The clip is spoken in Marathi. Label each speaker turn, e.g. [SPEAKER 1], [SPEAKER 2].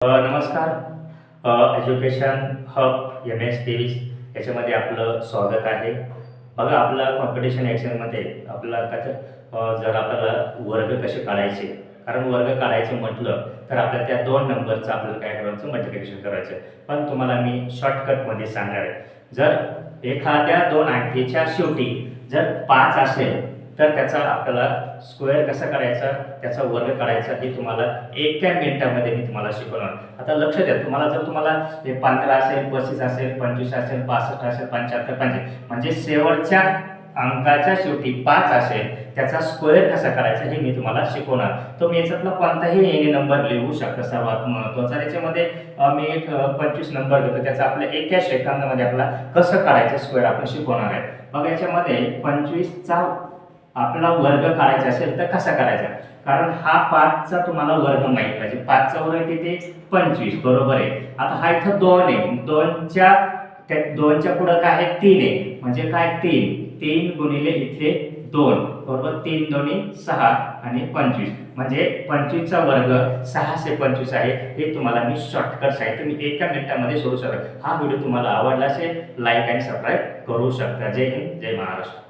[SPEAKER 1] नमस्कार. एज्युकेशन हब MS23 याच्यामध्ये आपलं स्वागत आहे. बघा, आपला कॉम्पिटिशन एक्झाममध्ये आपला जर आपल्याला वर्ग कसे काढायचे, कारण वर्ग काढायचं म्हटलं तर आपल्याला त्या 2 नंबरचं आपल्याला काय करायचं, मल्टिप्लिकेशन करायचं. पण तुम्हाला मी शॉर्टकटमध्ये सांगणार आहे. जर एखाद्या 2 अंकीच्या शेवटी जर 5 असेल तर त्याचा आपल्याला स्क्वेअर कसा करायचा, त्याचा वर्ग काढायचा हे तुम्हाला एका मिनिटामध्ये मी तुम्हाला शिकवणार. आता लक्ष द्या, तुम्हाला हे 15 असेल, 35 असेल, 25 असेल, 65 असेल, 75, 85 म्हणजे शेवटच्या अंकाच्या शेवटी 5 असेल त्याचा स्क्वेअर कसा करायचा हे मी तुम्हाला शिकवणार. तो मी याच्यातला कोणताही एनी नंबर लिहू शकतो. सर्वात महत्त्वाचा त्याच्यामध्ये मी 25 नंबर घेतो, त्याचा आपल्या एका सेकंदामध्ये आपला कसं काढायचं स्क्वेअर आपण शिकवणार आहे. मग याच्यामध्ये 25चा आपला वर्ग काढायचा असेल तर कसा करायचा, कारण हा 5चा तुम्हाला वर्ग माहित पाहिजे. 5चा वर्ग किती? 25, बरोबर आहे. आता हा इथं 2 आहे, 2च्या पुढं काय आहे? 3 आहे, म्हणजे काय? 3 गुणिले इथले 2, बरोबर. 3 दोन्ही 6 आणि 25 म्हणजे 25चा वर्ग 6 25 आहे. हे तुम्हाला मी शॉर्टकट सांगितलं, तुम्ही एका मिनिटामध्ये सोडू शकता. हा व्हिडिओ तुम्हाला आवडला असेल लाईक आणि सबस्क्राईब करू शकता. जय हिंद, जय महाराष्ट्र.